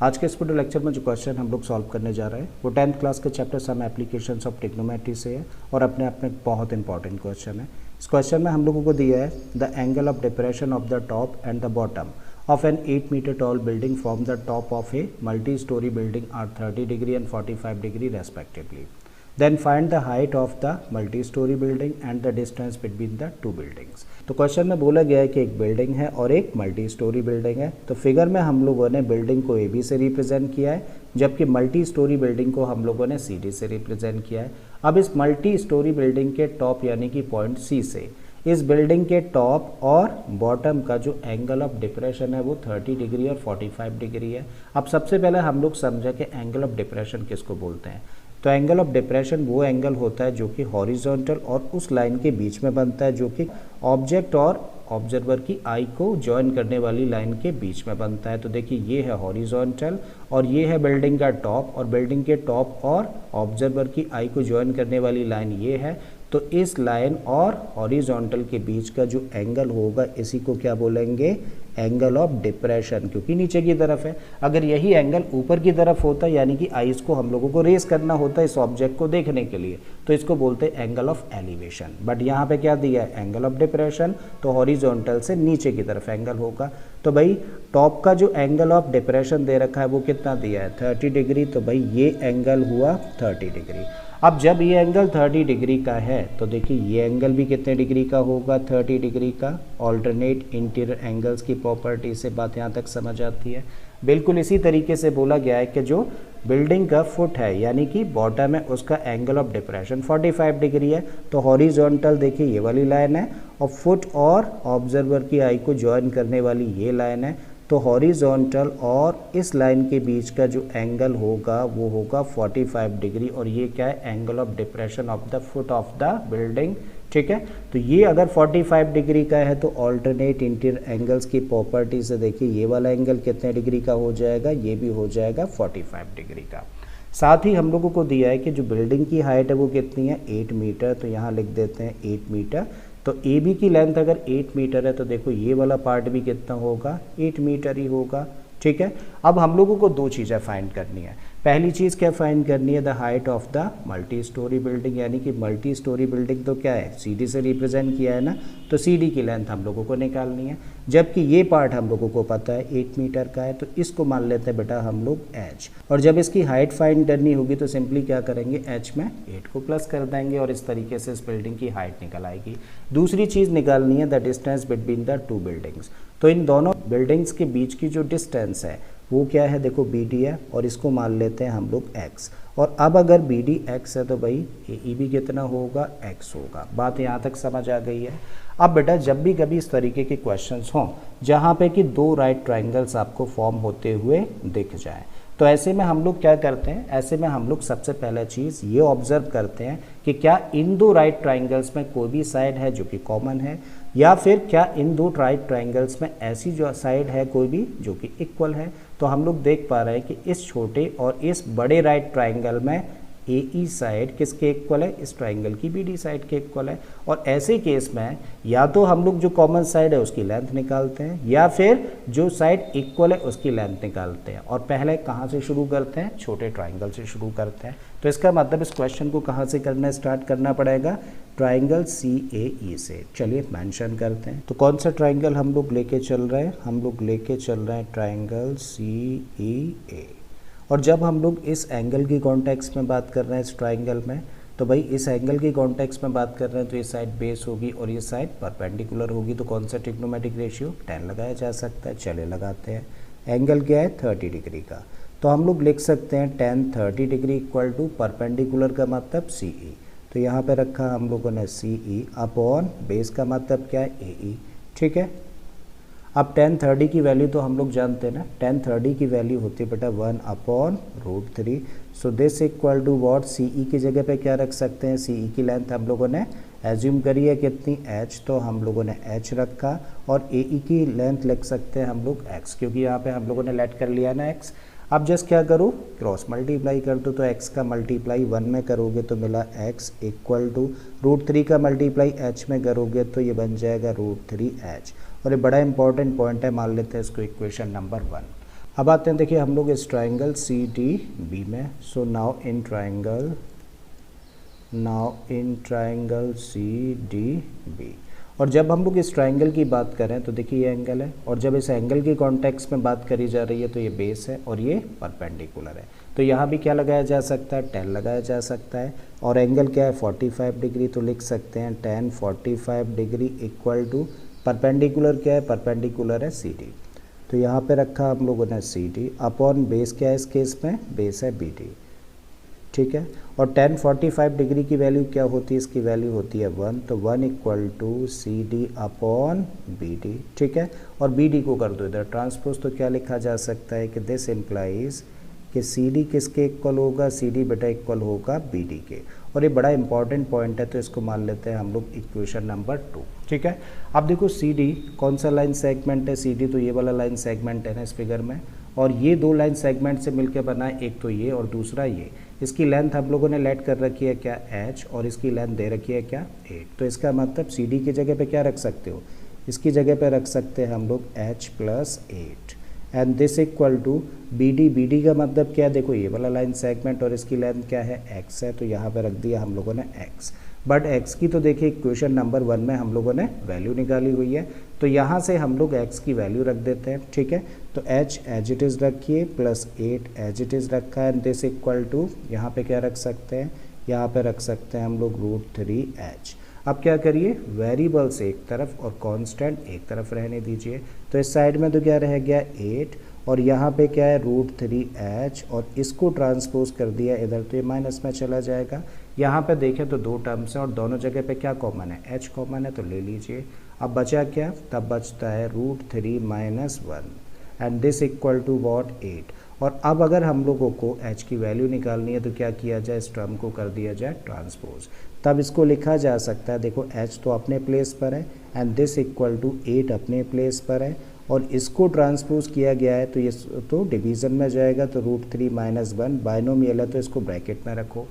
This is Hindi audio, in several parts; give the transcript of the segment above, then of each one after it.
आज के इस वीडियो लेक्चर में जो क्वेश्चन हम लोग सॉल्व करने जा रहे हैं वो 10th क्लास के chapter some applications of trigonometry से है और अपने आप में बहुत इंपॉर्टेंट क्वेश्चन है। इस क्वेश्चन में हम लोगों को दिया है the angle of depression of the top and the bottom of an 8 meter tall building from the top of a multi-story building are 30 degree and 45 degree respectively. Then find the height of the multi-story building and the distance between the two buildings. तो क्वेश्चन में बोला गया है कि एक बिल्डिंग है और एक मल्टी स्टोरी बिल्डिंग है। तो फिगर में हम लोगों ने बिल्डिंग को ए बी से रिप्रेजेंट किया है, जबकि मल्टी स्टोरी बिल्डिंग को हम लोगों ने सी डी से रिप्रेजेंट किया है। अब इस मल्टी स्टोरी बिल्डिंग के टॉप यानी कि पॉइंट सी से इस बिल्डिंग के टॉप और बॉटम का जो एंगल ऑफ डिप्रेशन है वो 30 डिग्री और 45 डिग्री है। अब सबसे पहले हम लोग समझा कि एंगल ऑफ डिप्रेशन किसको बोलते हैं। तो एंगल ऑफ डिप्रेशन वो एंगल होता है जो कि हॉरिजॉन्टल और उस लाइन के बीच में बनता है, जो कि ऑब्जेक्ट और ऑब्जर्वर की आई को जॉइन करने वाली लाइन के बीच में बनता है। तो देखिए ये है हॉरिजॉन्टल और ये है बिल्डिंग का टॉप, और बिल्डिंग के टॉप और ऑब्जर्वर की आई को जॉइन करने वाली लाइन ये है। तो इस लाइन और हॉरिजॉन्टल के बीच का जो एंगल होगा इसी को क्या बोलेंगे, एंगल ऑफ डिप्रेशन, क्योंकि नीचे की तरफ है। अगर यही एंगल ऊपर की तरफ होता यानी कि आईज को हम लोगों को रेस करना होता इस ऑब्जेक्ट को देखने के लिए, तो इसको बोलते हैं एंगल ऑफ एलिवेशन। बट यहाँ पे क्या दिया है, एंगल ऑफ डिप्रेशन, तो हॉरिजॉन्टल से नीचे की तरफ एंगल होगा। तो भाई टॉप का जो एंगल ऑफ डिप्रेशन दे रखा है वो कितना दिया है, 30 डिग्री। तो भाई ये एंगल हुआ 30 डिग्री। अब जब ये एंगल 30 डिग्री का है तो देखिए ये एंगल भी कितने डिग्री का होगा, 30 डिग्री का। ऑल्टरनेट इंटीरियर एंगल्स की प्रॉपर्टी से बात यहाँ तक समझ आती है। बिल्कुल इसी तरीके से बोला गया है कि जो बिल्डिंग का फुट है यानी कि बॉटम है उसका एंगल ऑफ डिप्रेशन 45 डिग्री है। तो हॉरिजॉन्टल देखिए ये वाली लाइन है और फुट और ऑब्जर्वर की आई को ज्वाइन करने वाली ये लाइन है। तो हॉरिजॉन्टल और इस लाइन के बीच का जो एंगल होगा वो होगा 45 डिग्री, और ये क्या है, angle of depression of the foot of the building. ठीक है, तो ये अगर 45 डिग्री का है तो ऑल्टरनेट इंटीरियर एंगल्स की प्रॉपर्टी से देखिए ये वाला एंगल कितने डिग्री का हो जाएगा, ये भी हो जाएगा 45 डिग्री का। साथ ही हम लोगों को दिया है कि जो बिल्डिंग की हाइट है वो कितनी है, 8 मीटर। तो यहाँ लिख देते हैं 8 मीटर। तो ए बी की लेंथ अगर 8 मीटर है तो देखो ये वाला पार्ट भी कितना होगा, 8 मीटर ही होगा। ठीक है, अब हम लोगों को दो चीज़ें फाइंड करनी है। पहली चीज़ क्या फाइंड करनी है, the height of the multi storey building, यानी कि मल्टी स्टोरी बिल्डिंग तो क्या है, सीडी से रिप्रेजेंट किया है ना, तो सीडी की लेंथ हम लोगों को निकालनी है। जबकि ये पार्ट हम लोगों को पता है 8 मीटर का है, तो इसको मान लेते हैं बेटा हम लोग h। और जब इसकी हाइट फाइंड करनी होगी तो सिंपली क्या करेंगे, h में 8 को प्लस कर देंगे और इस तरीके से इस बिल्डिंग की हाइट निकल आएगी। दूसरी चीज़ निकालनी है the distance between the two buildings. तो इन दोनों बिल्डिंग्स के बीच की जो डिस्टेंस है वो क्या है, देखो BD है और इसको मान लेते हैं हम लोग x। और अब अगर BD x है तो भाई AE भी कितना होगा, x होगा। बात यहाँ तक समझ आ गई है। अब बेटा जब भी कभी इस तरीके के क्वेश्चंस हों जहाँ पे कि दो राइट ट्रायंगल्स आपको फॉर्म होते हुए दिख जाए, तो ऐसे में हम लोग क्या करते हैं, ऐसे में हम लोग सबसे पहला चीज़ ये ऑब्जर्व करते हैं कि क्या इन दो राइट ट्रायंगल्स में कोई भी साइड है जो कि कॉमन है, या फिर क्या इन दो राइट ट्रायंगल्स में ऐसी जो साइड है कोई भी जो कि इक्वल है। तो हम लोग देख पा रहे हैं कि इस छोटे और इस बड़े राइट ट्रायंगल में AE साइड किसके इक्वल है, इस ट्रायंगल की BD साइड के इक्वल है। और ऐसे केस में या तो हम लोग जो कॉमन साइड है उसकी लेंथ निकालते हैं या फिर जो साइड इक्वल है उसकी लेंथ निकालते हैं। और पहले कहाँ से शुरू करते हैं, छोटे ट्रायंगल से शुरू करते हैं। तो इसका मतलब इस क्वेश्चन को कहाँ से करना स्टार्ट करना पड़ेगा, ट्रायंगल CAE से। चलिए मेंशन करते हैं। तो कौन सा ट्रायंगल हम लोग लेके चल रहे हैं, हम लोग लेके चल रहे हैं ट्रायंगल CEA। और जब हम लोग इस एंगल की कॉन्टेक्स्ट में बात कर रहे हैं इस ट्रायंगल में, तो भाई इस एंगल की कॉन्टेक्स्ट में बात कर रहे हैं तो ये साइड बेस होगी और ये साइड परपेंडिकुलर होगी। तो कौन सा ट्रिग्नोमेट्रिक रेशियो 10 लगाया जा सकता है। चले लगाते हैं। एंगल क्या है, 30 डिग्री का। तो हम लोग लिख सकते हैं 10 30 डिग्री इक्वल टू परपेंडिकुलर का मतलब CE। तो यहाँ पे रखा हम लोगों ने CE अपॉन बेस का मतलब क्या है, AE। ठीक है, अब 10 30 की वैल्यू तो हम लोग जानते हैं ना, 10 30 की वैल्यू होती है बेटा 1/√3। So this equal to what, CE की जगह पे क्या रख सकते हैं, CE की लेंथ हम लोगों ने एज्यूम करी है कितनी, h, तो हम लोगों ने h रखा। और AE की लेंथ लिख सकते हैं हम लोग x, क्योंकि यहाँ पे हम लोगों ने लेट कर लिया ना x। अब जस्ट क्या करो, क्रॉस मल्टीप्लाई कर दो। तो x का मल्टीप्लाई 1 में करोगे तो मिला x इक्वल टू √3 का मल्टीप्लाई h में करोगे तो ये बन जाएगा √3h। और ये बड़ा इंपॉर्टेंट पॉइंट है, मान लेते हैं इसको इक्वेशन नंबर 1। अब आते हैं देखिए हम लोग इस ट्राइंगल सी डी बी में। So now in triangle C D B, और जब हम लोग इस ट्राइंगल की बात करें तो देखिए ये एंगल है, और जब इस एंगल की कॉन्टेक्स्ट में बात करी जा रही है तो ये बेस है और ये परपेंडिकुलर है। तो यहाँ भी क्या लगाया जा सकता है, tan लगाया जा सकता है, और एंगल क्या है 45 डिग्री, तो लिख सकते हैं tan 45 degree equal to perpendicular क्या है, परपेंडिकुलर है सी डी। तो यहाँ पे रखा हम लोगों ने सी डी अपॉन बेस क्या है इस केस में, बेस है बी डी, ठीक है। और tan 45 डिग्री की वैल्यू क्या होती है, इसकी वैल्यू होती है 1, तो 1 equal to C D upon B D, ठीक है। और बी डी को कर दो इधर ट्रांसपोज, तो क्या लिखा जा सकता है कि दिस इम्प्लाइज कि सी डी किसके इक्वल होगा, सी डी बेटा इक्वल होगा बी डी के। और ये बड़ा इंपॉर्टेंट पॉइंट है, तो इसको मान लेते हैं हम लोग इक्वेशन नंबर 2, ठीक है। अब देखो सी डी कौन सा लाइन सेगमेंट है, सी डी तो ये वाला लाइन सेगमेंट है ना इस फिगर में, और ये दो लाइन सेगमेंट से मिलकर बना है, एक तो ये और दूसरा ये। इसकी लेंथ हम लोगों ने लेट कर रखी है क्या h, और इसकी लेंथ दे रखी है क्या 8। तो इसका मतलब सी डी की जगह पे क्या रख सकते हो, इसकी जगह पे रख सकते हैं हम लोग h + 8 and this equal to B D. B D का मतलब क्या है, देखो ये वाला लाइन सेगमेंट और इसकी लेंथ क्या है x है, तो यहाँ पे रख दिया हम लोगों ने x। बट x की तो देखिए इक्वेशन नंबर 1 में हम लोगों ने वैल्यू निकाली हुई है, तो यहाँ से हम लोग x की वैल्यू रख देते हैं, ठीक है। तो h एज इट इज़ रखिए प्लस 8 एज इट इज़ रखा है, दिस इक्वल टू यहाँ पे क्या रख सकते हैं, यहाँ पे रख सकते हैं हम लोग √3h। अब क्या करिए, वेरिएबल्स एक तरफ और कांस्टेंट एक तरफ रहने दीजिए। तो इस साइड में तो क्या रह गया 8, और यहाँ पे क्या है √3h, और इसको ट्रांसपोज कर दिया इधर, तो ये माइनस में चला जाएगा। यहाँ पे देखें तो दो टर्म्स हैं और दोनों जगह पे क्या कॉमन है, h कॉमन है, तो ले लीजिए। अब बचा क्या, तब बचता है √3 - 1 and this equal to what 8। और अब अगर हम लोगों को h की वैल्यू निकालनी है तो क्या किया जाए, इस टर्म को कर दिया जाए ट्रांसपोज, तब इसको लिखा जा सकता है। देखो h तो अपने प्लेस पर है एंड दिस इक्वल टू 8 अपने प्लेस पर है, और इसको ट्रांसपोज किया गया है तो ये तो डिवीज़न में जाएगा, तो √3 - 1 बाइनोमियल है, तो इसको ब्रैकेट में रखो।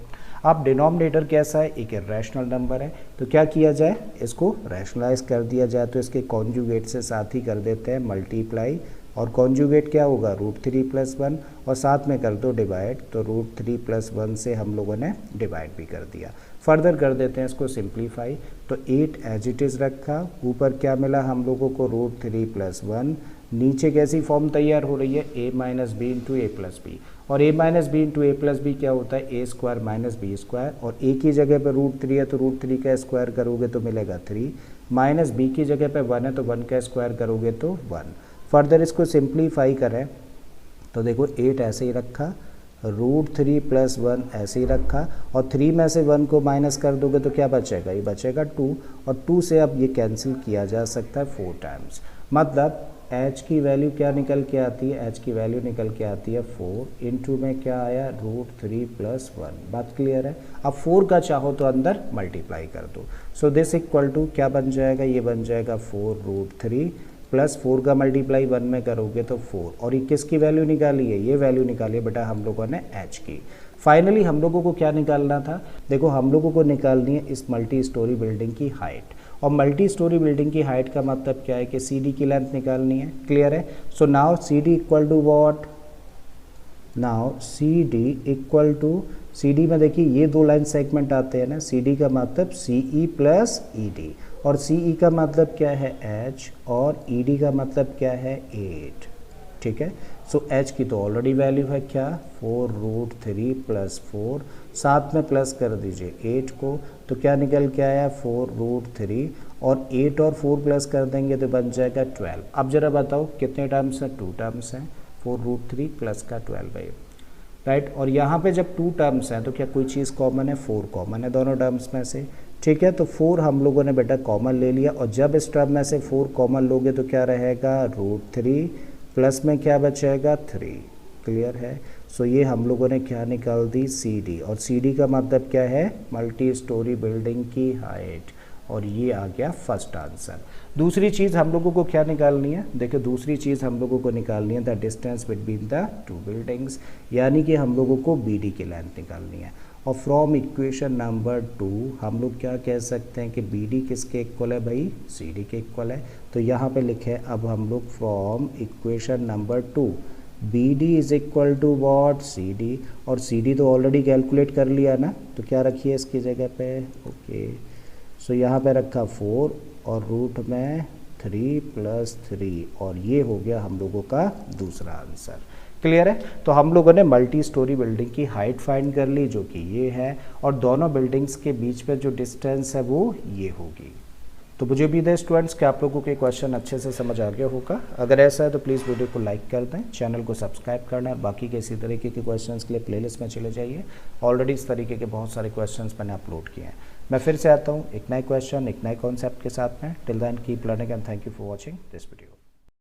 अब डिनोमिनेटर कैसा है, एक इरेशनल नंबर है, तो क्या किया जाए, इसको रैशनलाइज कर दिया जाए, तो इसके कॉन्जुगेट से साथ ही कर देते हैं मल्टीप्लाई, और कॉन्जुगेट क्या होगा √3 + 1, और साथ में कर दो डिवाइड, तो √3 + 1 से हम लोगों ने डिवाइड भी कर दिया। फर्दर कर देते हैं इसको सिंप्लीफाई, तो 8 एज इट इज़ रखा, ऊपर क्या मिला हम लोगों को √3 + 1, नीचे कैसी फॉर्म तैयार हो रही है a - b × a + b, और a - b × a + b क्या होता है a² - b², और a की जगह पे √3 है तो √3 का स्क्वायर करोगे तो मिलेगा 3, माइनस b की जगह पे 1 है तो 1 का स्क्वायर करोगे तो 1। फर्दर इसको सिंप्लीफाई करें तो देखो 8 ऐसे ही रखा, √3 + 1 ऐसे ही रखा, और 3 में से 1 को माइनस कर दोगे तो क्या बचेगा, ये बचेगा 2, और 2 से अब ये कैंसिल किया जा सकता है 4 टाइम्स। मतलब h की वैल्यू क्या निकल के आती है, h की वैल्यू निकल के आती है 4, इंटू में क्या आया √3 + 1। बात क्लियर है। अब 4 का चाहो तो अंदर मल्टीप्लाई कर दो, सो दिस इक्वल टू क्या बन जाएगा, ये बन जाएगा 4√3 + 4 का मल्टीप्लाई 1 में करोगे तो 4, और ये किसकी वैल्यू निकाली है, ये वैल्यू निकाली है बेटा हम लोगों ने h की। फाइनली हम लोगों को क्या निकालना था, देखो हम लोगों को निकालनी है इस मल्टी स्टोरी बिल्डिंग की हाइट, और मल्टी स्टोरी बिल्डिंग की हाइट का मतलब क्या है कि सी डी की लेंथ निकालनी है, क्लियर है। So now C D equal to what, now C D equal to, C D में देखिए ये दो लाइन सेगमेंट आते हैं ना, सी डी का मतलब सी ई प्लस ई डी, और सी ई का मतलब क्या है h, और ई डी का मतलब क्या है 8, ठीक है। सो h की तो ऑलरेडी वैल्यू है क्या 4√3 + 4, साथ में प्लस कर दीजिए 8 को, तो क्या निकल के आया 4√3, और 8 और 4 प्लस कर देंगे तो बन जाएगा 12। अब जरा बताओ कितने टर्म्स हैं, 2 टर्म्स हैं, 4√3 प्लस का 12 है, राइट। और यहाँ पे जब 2 टर्म्स हैं तो क्या कोई चीज़ कॉमन है, 4 कॉमन है दोनों टर्म्स में से, ठीक है। तो 4 हम लोगों ने बेटा कॉमन ले लिया, और जब इस टर्म में से 4 कॉमन लोगे तो क्या रहेगा √3 प्लस में क्या बचेगा 3, क्लियर है। सो ये हम लोगों ने क्या निकाल दी सी डी, और सी डी का मतलब क्या है मल्टी स्टोरी बिल्डिंग की हाइट, और ये आ गया फर्स्ट आंसर। दूसरी चीज़ हम लोगों को क्या निकालनी है, देखो दूसरी चीज़ हम लोगों को निकालनी है the distance between the 2 buildings, यानी कि हम लोगों को बी डी की लेंथ निकालनी है। और फ्रॉम इक्वेशन नंबर 2 हम लोग क्या कह सकते हैं कि बी डी किसके इक्वल है भाई, सी डी के इक्वल है। तो यहाँ पे लिखे अब हम लोग from equation number 2 B D is equal to what, C D, और सी डी तो ऑलरेडी कैलकुलेट कर लिया ना, तो क्या रखिए इसकी जगह पे, ओके। सो यहाँ पे रखा 4 और रूट में 3 + 3, और ये हो गया हम लोगों का दूसरा आंसर। क्लियर है? तो हम लोगों ने मल्टी स्टोरी बिल्डिंग की हाइट फाइंड कर ली जो कि ये है, और दोनों बिल्डिंग्स के बीच में जो डिस्टेंस है वो ये होगी। तो मुझे भी दे स्टूडेंट्स कि आप लोगों के क्वेश्चन अच्छे से समझ आ गया होगा। अगर ऐसा है तो प्लीज़ वीडियो को लाइक कर दें, चैनल को सब्सक्राइब करना है, बाकी के इसी तरीके के क्वेश्चंस के लिए प्लेलिस्ट में चले जाइए। ऑलरेडी इस तरीके के बहुत सारे क्वेश्चंस मैंने अपलोड किए हैं। मैं फिर से आता हूँ एक नए क्वेश्चन, एक नए कॉन्सेप्ट के साथ में। Till then keep learning and thank you for watching this video.